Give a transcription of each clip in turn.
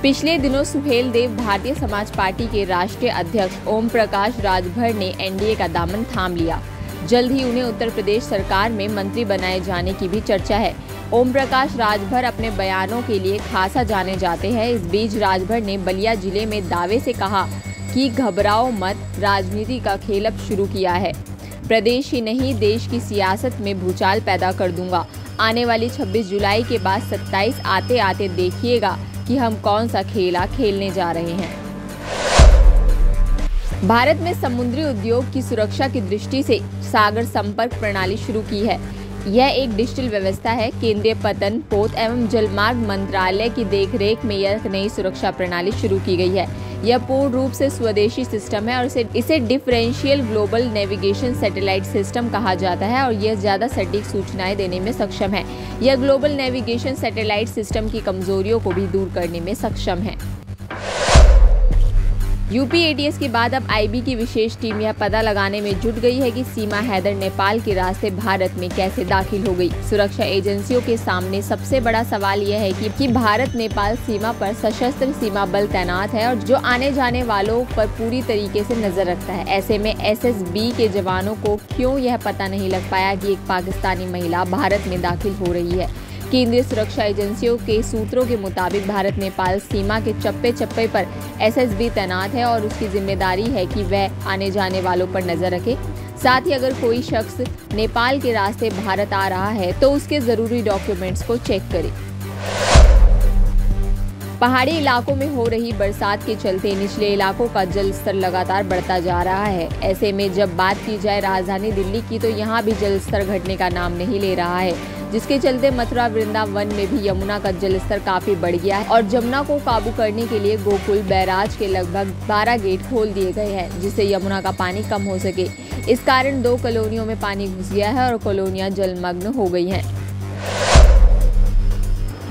पिछले दिनों सुहेलदेव भारतीय समाज पार्टी के राष्ट्रीय अध्यक्ष ओम प्रकाश राजभर ने एनडीए का दामन थाम लिया। जल्द ही उन्हें उत्तर प्रदेश सरकार में मंत्री बनाए जाने की भी चर्चा है। ओम प्रकाश राजभर अपने बयानों के लिए खासा जाने जाते हैं। इस बीच राजभर ने बलिया जिले में दावे से कहा कि घबराओ मत, राजनीति का खेल अब शुरू किया है। प्रदेश ही नहीं देश की सियासत में भूचाल पैदा कर दूंगा। आने वाली 26 जुलाई के बाद 27 आते आते देखिएगा कि हम कौन सा खेला खेलने जा रहे हैं। भारत में समुद्री उद्योग की सुरक्षा की दृष्टि से सागर संपर्क प्रणाली शुरू की है। यह एक डिजिटल व्यवस्था है। केंद्रीय पतन, पोत एवं जलमार्ग मंत्रालय की देखरेख में यह नई सुरक्षा प्रणाली शुरू की गई है। यह पूर्ण रूप से स्वदेशी सिस्टम है और इसे differential global navigation satellite system कहा जाता है और यह ज्यादा सटीक सूचनाएं देने में सक्षम है। यह ग्लोबल नेविगेशन सैटेलाइट सिस्टम की कमजोरियों को भी दूर करने में सक्षम है। यूपी एटीएस के बाद अब आईबी की विशेष टीम यह पता लगाने में जुट गई है कि सीमा हैदर नेपाल के रास्ते भारत में कैसे दाखिल हो गई। सुरक्षा एजेंसियों के सामने सबसे बड़ा सवाल यह है कि भारत नेपाल सीमा पर सशस्त्र सीमा बल तैनात है और जो आने जाने वालों पर पूरी तरीके से नजर रखता है। ऐसे में एसएसबी के जवानों को क्यों यह पता नहीं लग पाया कि एक पाकिस्तानी महिला भारत में दाखिल हो रही है। केंद्रीय सुरक्षा एजेंसियों के सूत्रों के मुताबिक भारत नेपाल सीमा के चप्पे चप्पे पर एसएसबी तैनात है और उसकी जिम्मेदारी है कि वह आने जाने वालों पर नजर रखे। साथ ही अगर कोई शख्स नेपाल के रास्ते भारत आ रहा है तो उसके जरूरी डॉक्यूमेंट्स को चेक करे। पहाड़ी इलाकों में हो रही बरसात के चलते निचले इलाकों का जल स्तर लगातार बढ़ता जा रहा है। ऐसे में जब बात की जाए राजधानी दिल्ली की तो यहाँ भी जल स्तर घटने का नाम नहीं ले रहा है, जिसके चलते मथुरा वृंदावन में भी यमुना का जल स्तर काफी बढ़ गया है और जमुना को काबू करने के लिए गोकुल बैराज के लगभग 12 गेट खोल दिए गए हैं, जिससे यमुना का पानी कम हो सके। इस कारण 2 कॉलोनियों में पानी घुस गया है और कॉलोनियां जलमग्न हो गई हैं।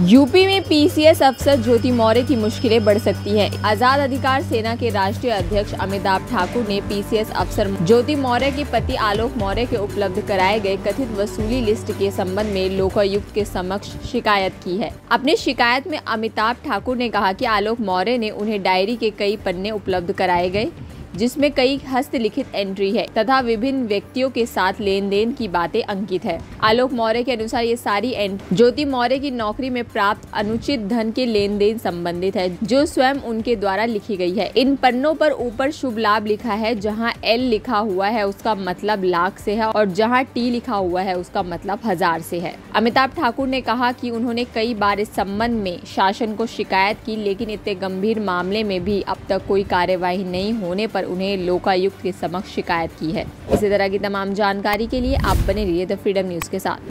यूपी में पीसीएस अफसर ज्योति मौर्य की मुश्किलें बढ़ सकती हैं। आजाद अधिकार सेना के राष्ट्रीय अध्यक्ष अमिताभ ठाकुर ने पीसीएस अफसर ज्योति मौर्य के पति आलोक मौर्य के उपलब्ध कराए गए कथित वसूली लिस्ट के संबंध में लोकायुक्त के समक्ष शिकायत की है। अपनी शिकायत में अमिताभ ठाकुर ने कहा कि आलोक मौर्य ने उन्हें डायरी के कई पन्ने उपलब्ध कराए गए जिसमें कई हस्तलिखित एंट्री है तथा विभिन्न व्यक्तियों के साथ लेन देन की बातें अंकित है। आलोक मौर्य के अनुसार ये सारी एंट्री ज्योति मौर्य की नौकरी में प्राप्त अनुचित धन के लेन देन संबंधित है, जो स्वयं उनके द्वारा लिखी गई है। इन पन्नों पर ऊपर शुभ लाभ लिखा है, जहाँ एल लिखा हुआ है उसका मतलब लाख से है और जहाँ टी लिखा हुआ है उसका मतलब 1000 से है। अमिताभ ठाकुर ने कहा कि उन्होंने कई बार इस संबंध में शासन को शिकायत की, लेकिन इतने गंभीर मामले में भी अब तक कोई कार्यवाही नहीं होने पर उन्हें लोकायुक्त के समक्ष शिकायत की है। इसी तरह की तमाम जानकारी के लिए आप बने रहिए द फ्रीडम न्यूज के साथ।